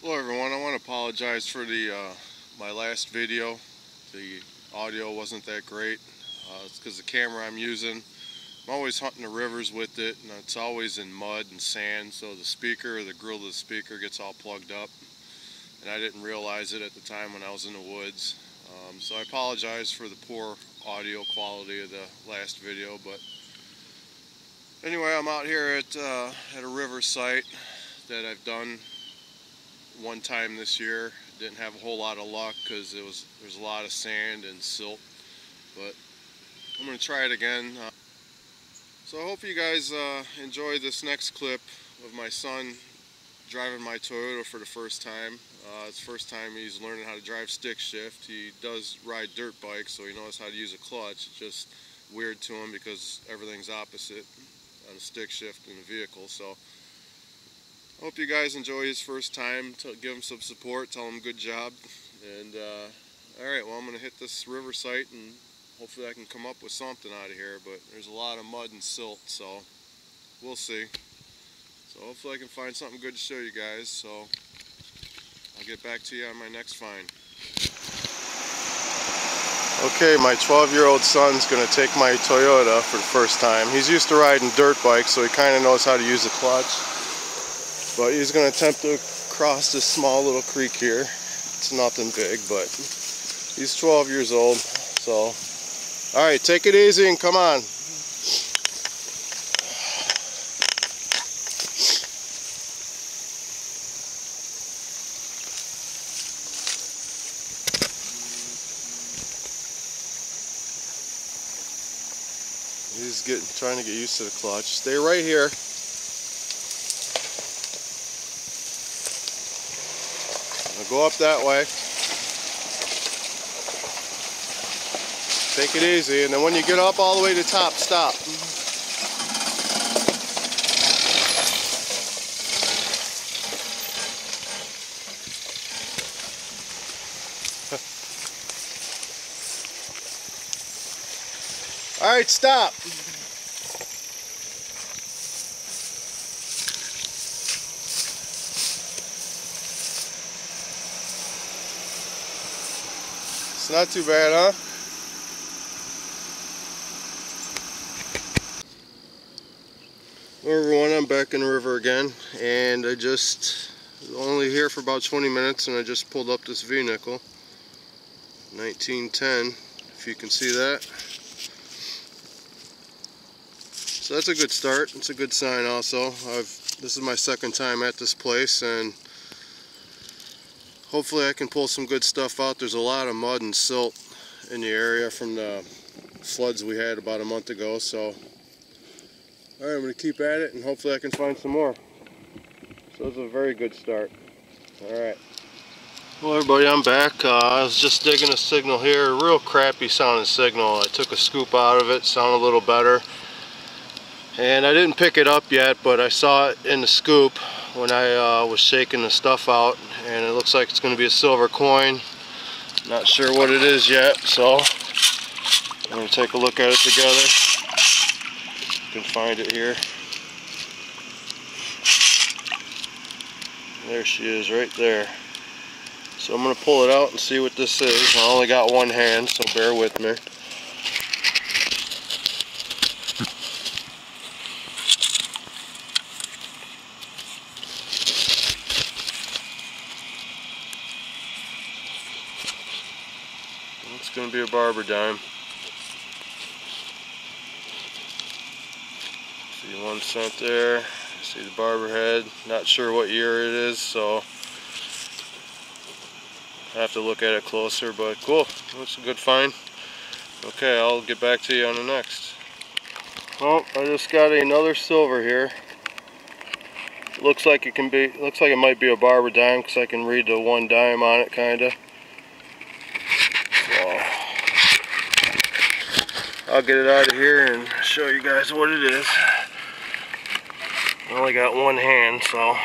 Hello everyone, I want to apologize for my last video. The audio wasn't that great. It's because the camera I'm using, I'm always hunting the rivers with it, and it's always in mud and sand, so the speaker, or the grill of the speaker, gets all plugged up, and I didn't realize it at the time when I was in the woods. So I apologize for the poor audio quality of the last video, but anyway, I'm out here at a river site that I've done one time this year. Didn't have a whole lot of luck because there's a lot of sand and silt, but I'm going to try it again. So I hope you guys enjoy this next clip of my son driving my Toyota for the first time. It's the first time he's learning how to drive stick shift. He does ride dirt bikes, so he knows how to use a clutch. It's just weird to him because everything's opposite on a stick shift in a vehicle. So I hope you guys enjoy his first time. Give him some support, tell him good job. And alright, well, I'm going to hit this river site and hopefully I can come up with something out of here, but there's a lot of mud and silt, so we'll see. So hopefully I can find something good to show you guys, so I'll get back to you on my next find. Okay, my 12-year-old son's going to take my Toyota for the first time. He's used to riding dirt bikes, so he kind of knows how to use the clutch. But he's going to attempt to cross this small little creek here. It's nothing big, but he's 12 years old, so alright, take it easy and come on. He's trying to get used to the clutch. Stay right here. Now go up that way. Take it easy, and then when you get up all the way to the top, stop. Alright, stop. It's not too bad, huh? Hello everyone, I'm back in the river again, and I just only here for about 20 minutes, and I just pulled up this V-nickel, 1910, if you can see that. So that's a good start. It's a good sign also. This is my second time at this place, and hopefully I can pull some good stuff out. There's a lot of mud and silt in the area from the floods we had about a month ago, so alright, I'm going to keep at it and hopefully I can find some more. So it's a very good start. Alright. Well everybody, I'm back. I was just digging a signal here, a real crappy sounding signal. I took a scoop out of it, sounded a little better. And I didn't pick it up yet, but I saw it in the scoop when I was shaking the stuff out, and it looks like it's going to be a silver coin. Not sure what it is yet, so I'm going to take a look at it together. Can find it here. There she is right there. So I'm going to pull it out and see what this is. I only got one hand, so bear with me. It's going to be a barber dime. See 1 cent there. See the barber head. Not sure what year it is, so I have to look at it closer, but cool. That's a good find. Okay, I'll get back to you on the next. Well, I just got another silver here. Looks like it might be a barber dime because I can read the 1 dime on it, kinda. So I'll get it out of here and show you guys what it is. I only got one hand, so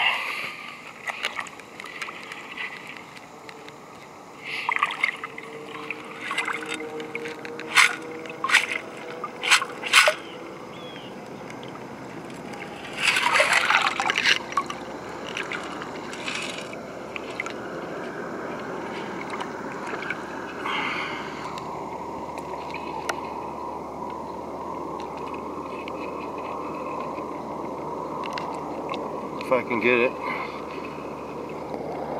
if I can get it.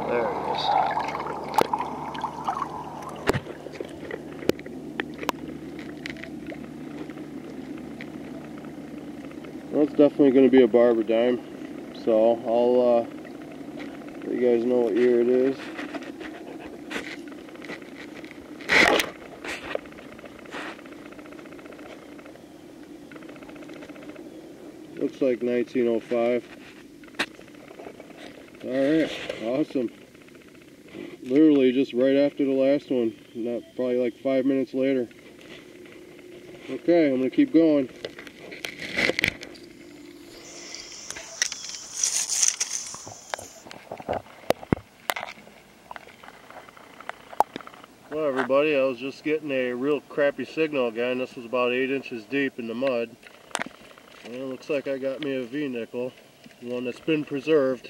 There it is. Well, it's definitely going to be a barber dime, so I'll let you guys know what year it is. Looks like 1905. Alright, awesome. Literally just right after the last one, not probably like 5 minutes later. Okay, I'm going to keep going. Well everybody, I was just getting a real crappy signal again. This was about 8 inches deep in the mud. And it looks like I got me a V-nickel, one that's been preserved.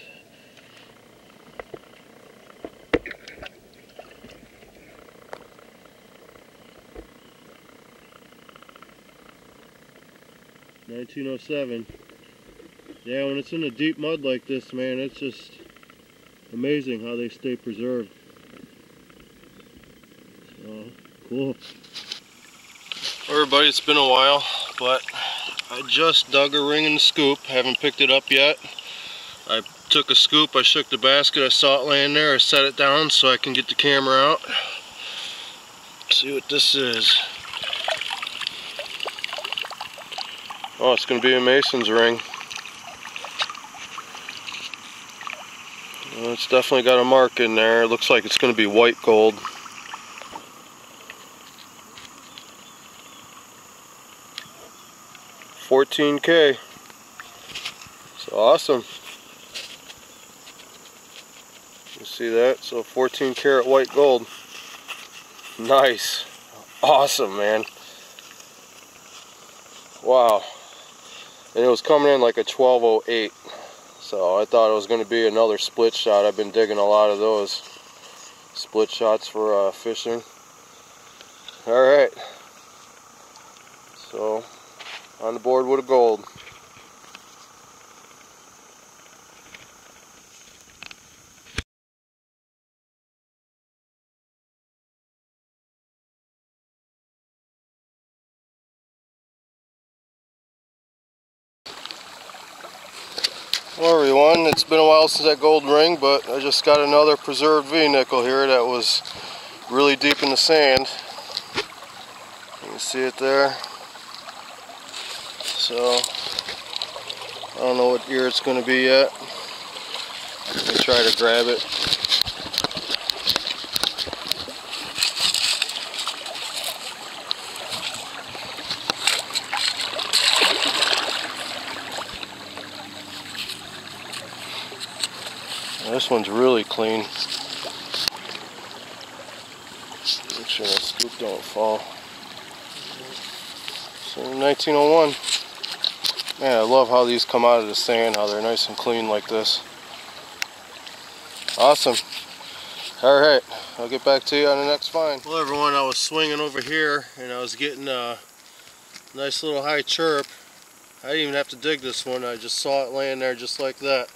$1907. Yeah, when it's in the deep mud like this, man, it's just amazing how they stay preserved. So, cool. Everybody, it's been a while, but I just dug a ring in the scoop. Haven't picked it up yet. I took a scoop, I shook the basket, I saw it laying there, I set it down so I can get the camera out. See what this is. Oh, it's going to be a Mason's ring. Well, it's definitely got a mark in there. It looks like it's going to be white gold. $14K. So awesome. You see that? So 14 karat white gold. Nice. Awesome, man. Wow. And it was coming in like a 1208. So I thought it was going to be another split shot. I've been digging a lot of those split shots for fishing. Alright. So on the board with a gold. Well everyone, it's been a while since that gold ring, but I just got another preserved V-nickel here that was really deep in the sand. You can see it there. So, I don't know what year it's going to be yet. Let me try to grab it. This one's really clean. Make sure that scoop don't fall. So 1901. Man, I love how these come out of the sand, how they're nice and clean like this. Awesome. Alright, I'll get back to you on the next find. Well everyone, I was swinging over here and I was getting a nice little high chirp. I didn't even have to dig this one, I just saw it laying there just like that.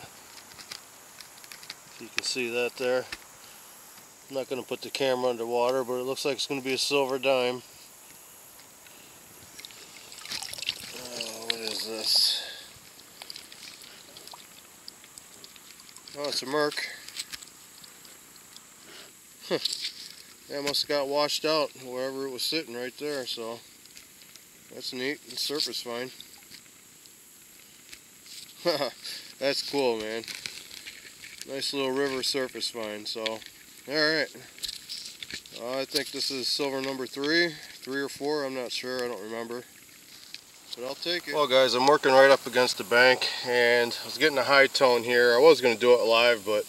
You can see that there. I'm not going to put the camera underwater, but it looks like it's going to be a silver dime. What is this? Oh, it's a Merc. Huh. Yeah, it must have got washed out wherever it was sitting right there, so that's neat. It's surface fine. That's cool, man. Nice little river surface find. So, alright. I think this is silver number 3 or 4, I'm not sure, I don't remember. But I'll take it. Well guys, I'm working right up against the bank and I was getting a high tone here. I was going to do it live, but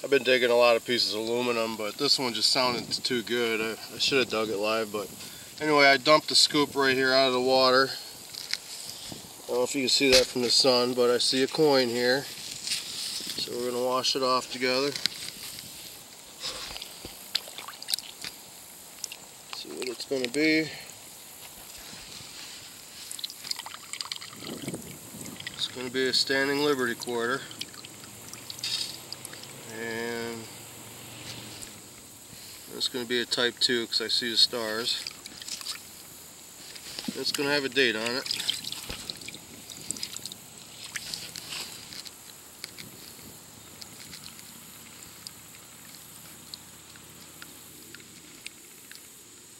I've been digging a lot of pieces of aluminum, but this one just sounded too good. I should have dug it live, but anyway, I dumped the scoop right here out of the water. I don't know if you can see that from the sun, but I see a coin here. So we're going to wash it off together. See what it's going to be. It's going to be a standing Liberty quarter. It's going to be a type 2 because I see the stars. It's going to have a date on it.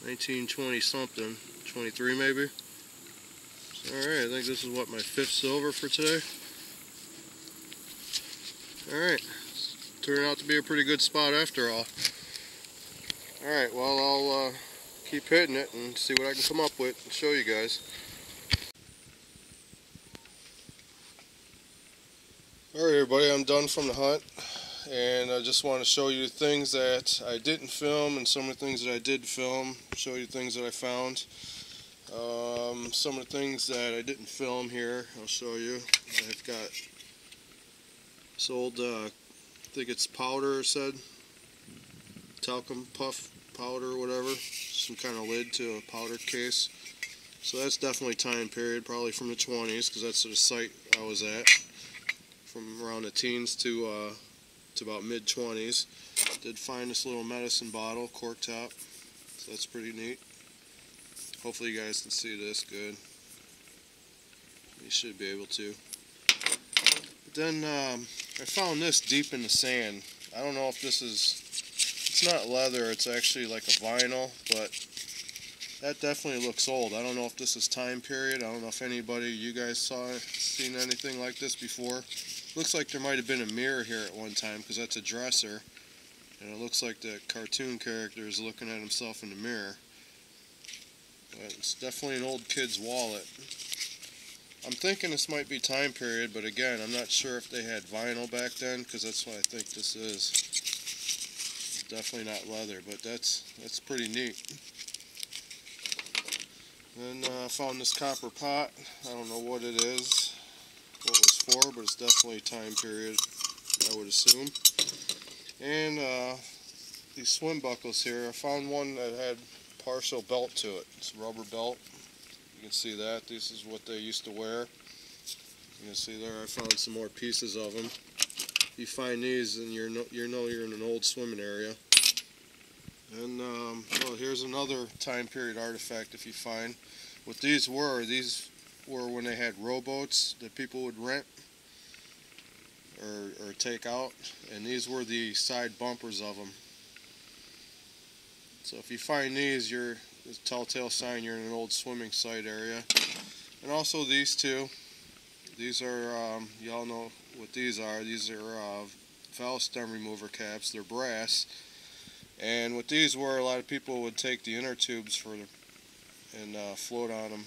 $1920 something, 23 maybe. Alright, I think this is what, my 5th silver for today. Alright, turned out to be a pretty good spot after all. Alright, well I'll keep hitting it and see what I can come up with and show you guys. Alright everybody, I'm done from the hunt, and I just want to show you things that I didn't film and some of the things that I did film, show you things that I found. Some of the things that I didn't film here, I'll show you. I've got this old, I think it's powder, said, talcum puff powder or whatever, some kind of lid to a powder case. So that's definitely time period, probably from the 20s, because that's the site I was at, from around the teens to about mid-20s. Did find this little medicine bottle, cork top, so that's pretty neat. Hopefully you guys can see this good. You should be able to. But then I found this deep in the sand. I don't know if this is, it's not leather, it's actually like a vinyl, but that definitely looks old. I don't know if this is time period. I don't know if anybody, you guys seen anything like this before. Looks like there might have been a mirror here at one time, because that's a dresser, and it looks like the cartoon character is looking at himself in the mirror. But it's definitely an old kid's wallet. I'm thinking this might be time period, but again, I'm not sure if they had vinyl back then, because that's what I think this is. It's definitely not leather, but that's pretty neat. Then I found this copper pot. I don't know what it is, what it was for, but it's definitely time period, I would assume. And these swim buckles here, I found one that had partial belt to it. It's a rubber belt. You can see that. This is what they used to wear. You can see there I found some more pieces of them. If you find these, then you know you're in an old swimming area. And well, here's another time period artifact if you find. What these were when they had rowboats that people would rent or take out, and these were the side bumpers of them. So if you find these, it's a telltale sign you're in an old swimming site area. And also these two. These are, y'all know what these are. These are valve stem remover caps. They're brass. And what these were, a lot of people would take the inner tubes and float on them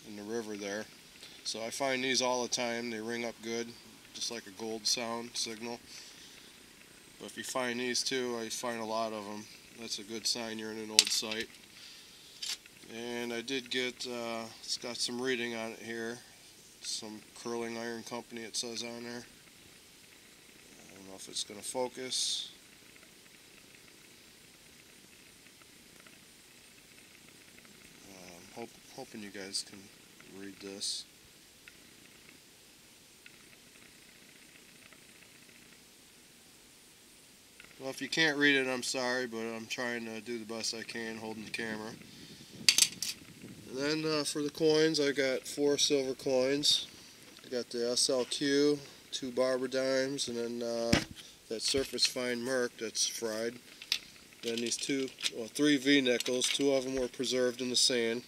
in the river there. So I find these all the time. They ring up good, just like a gold sound signal. But if you find these too, I find a lot of them. That's a good sign you're in an old site. And I did get, it's got some reading on it here. Some curling iron company it says on there. I don't know if it's going to focus. Hoping you guys can read this. Well, if you can't read it, I'm sorry, but I'm trying to do the best I can holding the camera. And then for the coins, I got 4 silver coins. I got the SLQ, 2 barber dimes, and then that surface fine merc that's fried. Then these 3 V nickels. 2 of them were preserved in the sand,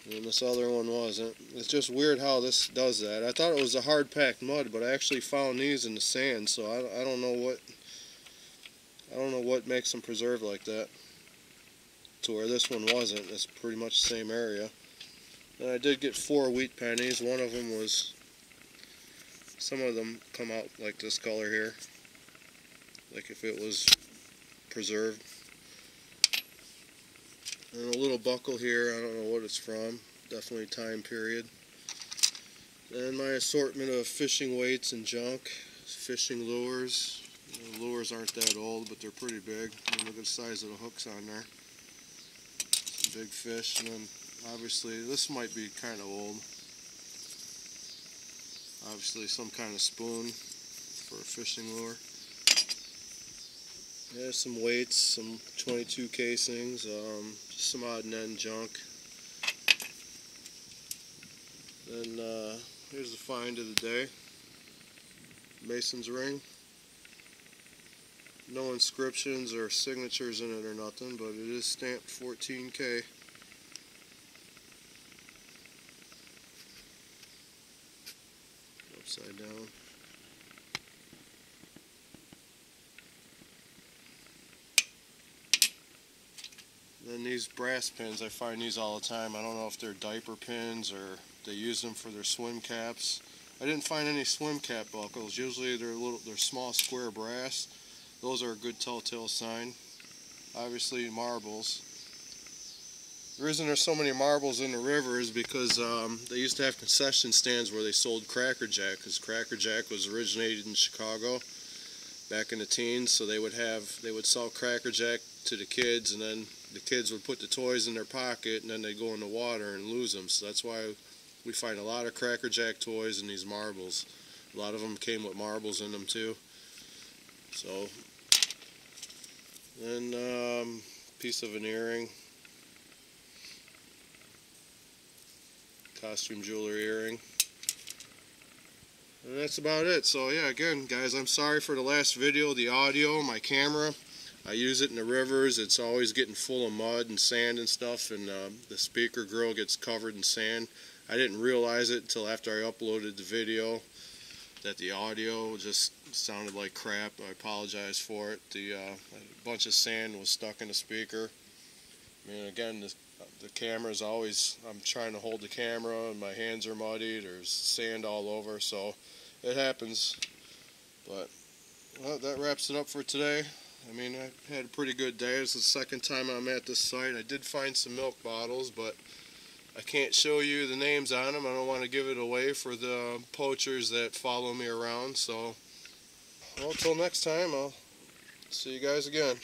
and this other one wasn't. It's just weird how this does that. I thought it was a hard packed mud, but I actually found these in the sand, so I don't know what makes them preserved like that, to where this one wasn't. It's pretty much the same area. And I did get 4 wheat pennies. One of them was, some of them come out like this color here, like if it was preserved. And a little buckle here, I don't know what it's from, definitely time period. And my assortment of fishing weights and junk, fishing lures. The lures aren't that old, but they're pretty big. And look at the size of the hooks on there. Some big fish. And then obviously this might be kind of old. Obviously some kind of spoon for a fishing lure. Yeah, some weights, some 22 casings, just some odd and end junk. Then here's the find of the day. Mason's ring. No inscriptions or signatures in it or nothing, but it is stamped 14K. Upside down. Then these brass pins, I find these all the time. I don't know if they're diaper pins or they use them for their swim caps. I didn't find any swim cap buckles. Usually they're small square brass. Those are a good telltale sign. Obviously marbles. The reason there's so many marbles in the river is because they used to have concession stands where they sold Cracker Jack, because Cracker Jack was originated in Chicago back in the teens. So they would sell Cracker Jack to the kids, and then the kids would put the toys in their pocket, and then they'd go in the water and lose them. So that's why we find a lot of Cracker Jack toys in these marbles. A lot of them came with marbles in them too. So then piece of an earring, costume jewelry earring, and that's about it. So yeah, again guys, I'm sorry for the last video, the audio, my camera. I use it in the rivers. It's always getting full of mud and sand and stuff, and the speaker grill gets covered in sand. I didn't realize it until after I uploaded the video that the audio just sounded like crap. I apologize for it. A bunch of sand was stuck in the speaker. I mean, again, the camera's always, I'm trying to hold the camera and my hands are muddy. There's sand all over, so it happens. But well, that wraps it up for today. I mean, I had a pretty good day. It's the second time I'm at this site. I did find some milk bottles, but I can't show you the names on them. I don't want to give it away for the poachers that follow me around. So, well, till next time, I'll see you guys again.